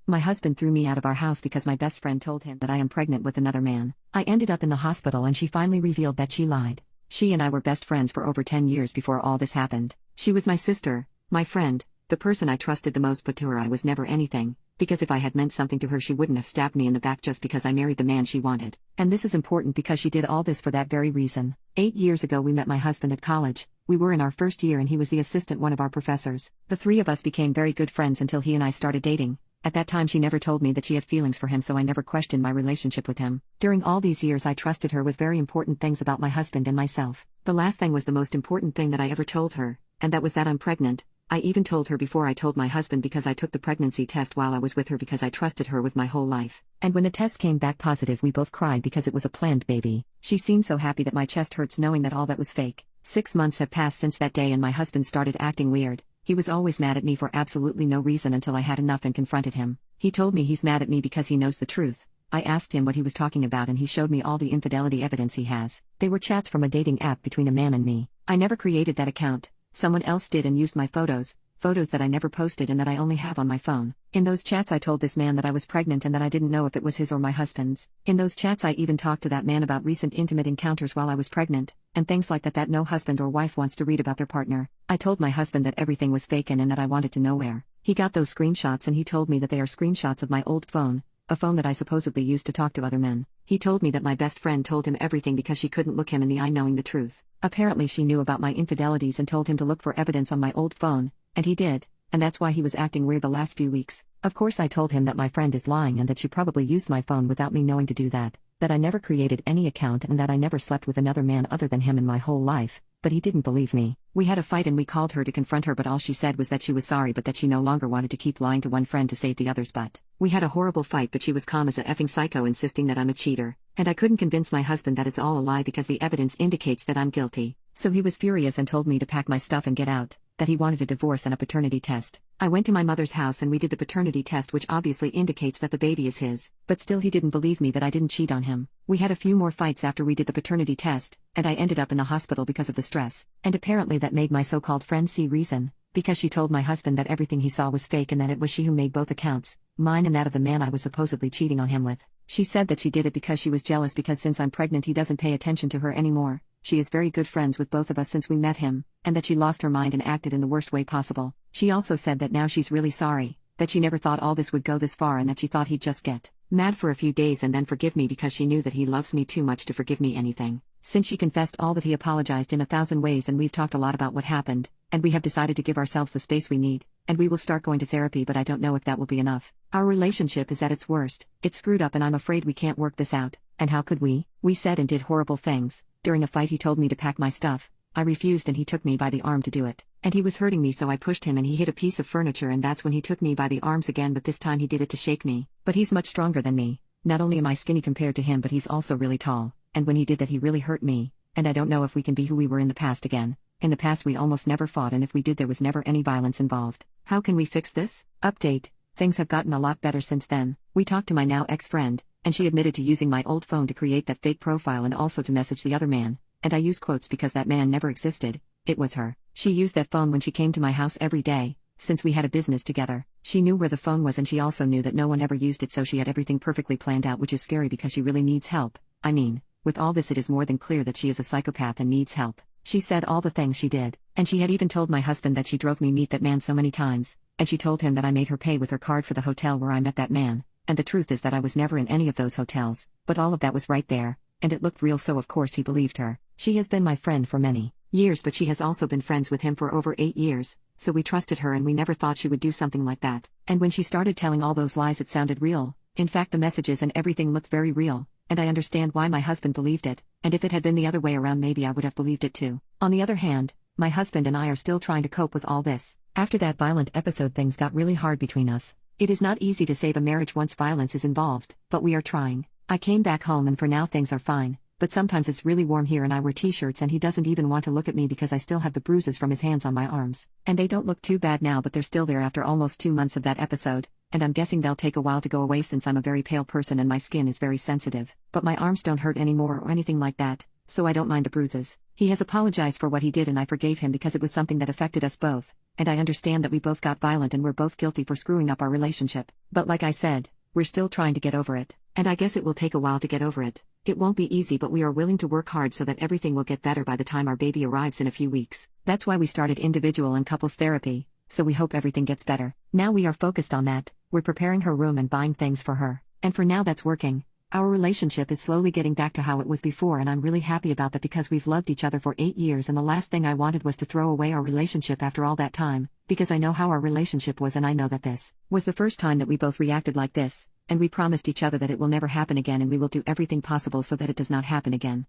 My husband threw me out of our house because my best friend told him that I am pregnant with another man. I ended up in the hospital and she finally revealed that she lied. She and I were best friends for over 10 years before all this happened. She was my sister, my friend, the person I trusted the most, but to her I was never anything, because if I had meant something to her she wouldn't have stabbed me in the back just because I married the man she wanted. And this is important because she did all this for that very reason. 8 years ago we met my husband at college. We were in our first year and he was the assistant one of our professors. The three of us became very good friends until he and I started dating. At that time she never told me that she had feelings for him, so I never questioned my relationship with him. During all these years I trusted her with very important things about my husband and myself. The last thing was the most important thing that I ever told her, and that was that I'm pregnant. I even told her before I told my husband because I took the pregnancy test while I was with her because I trusted her with my whole life. And when the test came back positive we both cried because it was a planned baby. She seemed so happy that my chest hurts knowing that all that was fake. 6 months have passed since that day and my husband started acting weird. He was always mad at me for absolutely no reason until I had enough and confronted him. He told me he's mad at me because he knows the truth. I asked him what he was talking about and he showed me all the infidelity evidence he has. They were chats from a dating app between a man and me. I never created that account. Someone else did and used my photos that I never posted and that I only have on my phone. In those chats I told this man that I was pregnant and that I didn't know if it was his or my husband's. In those chats I even talked to that man about recent intimate encounters while I was pregnant, and things like that no husband or wife wants to read about their partner. I told my husband that everything was fake and that I wanted to know where he got those screenshots, and he told me that they are screenshots of my old phone, a phone that I supposedly used to talk to other men. He told me that my best friend told him everything because she couldn't look him in the eye knowing the truth. Apparently she knew about my infidelities and told him to look for evidence on my old phone, and he did. And that's why he was acting weird the last few weeks. Of course I told him that my friend is lying and that she probably used my phone without me knowing to do that I never created any account and that I never slept with another man other than him in my whole life, but he didn't believe me. We had a fight and we called her to confront her, but all she said was that she was sorry but that she no longer wanted to keep lying to one friend to save the others. But we had a horrible fight, but she was calm as a effing psycho, insisting that I'm a cheater, and I couldn't convince my husband that it's all a lie because the evidence indicates that I'm guilty. So he was furious and told me to pack my stuff and get out, that he wanted a divorce and a paternity test. I went to my mother's house and we did the paternity test, which obviously indicates that the baby is his, but still he didn't believe me that I didn't cheat on him. We had a few more fights after we did the paternity test, and I ended up in the hospital because of the stress, and apparently that made my so-called friend see reason, because she told my husband that everything he saw was fake and that it was she who made both accounts, mine and that of the man I was supposedly cheating on him with. She said that she did it because she was jealous because since I'm pregnant he doesn't pay attention to her anymore. She is very good friends with both of us since we met him, and that she lost her mind and acted in the worst way possible. She also said that now she's really sorry, that she never thought all this would go this far and that she thought he'd just get mad for a few days and then forgive me because she knew that he loves me too much to forgive me anything. Since she confessed all that, he apologized in 1,000 ways and we've talked a lot about what happened, and we have decided to give ourselves the space we need, and we will start going to therapy, but I don't know if that will be enough. Our relationship is at its worst. It's screwed up and I'm afraid we can't work this out. And how could we? We said and did horrible things. During a fight he told me to pack my stuff. I refused and he took me by the arm to do it. And he was hurting me, so I pushed him and he hit a piece of furniture, and that's when he took me by the arms again, but this time he did it to shake me. But he's much stronger than me. Not only am I skinny compared to him, but he's also really tall. And when he did that he really hurt me. And I don't know if we can be who we were in the past again. In the past we almost never fought, and if we did there was never any violence involved. How can we fix this? Update. Things have gotten a lot better since then. We talked to my now ex-friend, and she admitted to using my old phone to create that fake profile and also to message the other man. And I use quotes because that man never existed. It was her. She used that phone when she came to my house every day, since we had a business together. She knew where the phone was and she also knew that no one ever used it, so she had everything perfectly planned out, which is scary because she really needs help. I mean, with all this it is more than clear that she is a psychopath and needs help. She said all the things she did, and she had even told my husband that she drove me meet that man so many times, and she told him that I made her pay with her card for the hotel where I met that man, and the truth is that I was never in any of those hotels, but all of that was right there, and it looked real, so of course he believed her. She has been my friend for many years, but she has also been friends with him for over 8 years, so we trusted her and we never thought she would do something like that. And when she started telling all those lies it sounded real. In fact, the messages and everything looked very real, and I understand why my husband believed it, and if it had been the other way around maybe I would have believed it too. On the other hand, my husband and I are still trying to cope with all this. After that violent episode things got really hard between us. It is not easy to save a marriage once violence is involved, but we are trying. I came back home and for now things are fine. But sometimes it's really warm here and I wear t-shirts and he doesn't even want to look at me because I still have the bruises from his hands on my arms. And they don't look too bad now, but they're still there after almost 2 months of that episode, and I'm guessing they'll take a while to go away since I'm a very pale person and my skin is very sensitive. But my arms don't hurt anymore or anything like that, so I don't mind the bruises. He has apologized for what he did and I forgave him because it was something that affected us both, and I understand that we both got violent and we're both guilty for screwing up our relationship. But like I said, we're still trying to get over it, and I guess it will take a while to get over it. It won't be easy, but we are willing to work hard so that everything will get better by the time our baby arrives in a few weeks. That's why we started individual and couples therapy, so we hope everything gets better. Now we are focused on that. We're preparing her room and buying things for her, and for now that's working. Our relationship is slowly getting back to how it was before, and I'm really happy about that because we've loved each other for 8 years, and the last thing I wanted was to throw away our relationship after all that time, because I know how our relationship was, and I know that this was the first time that we both reacted like this, and we promised each other that it will never happen again, and we will do everything possible so that it does not happen again.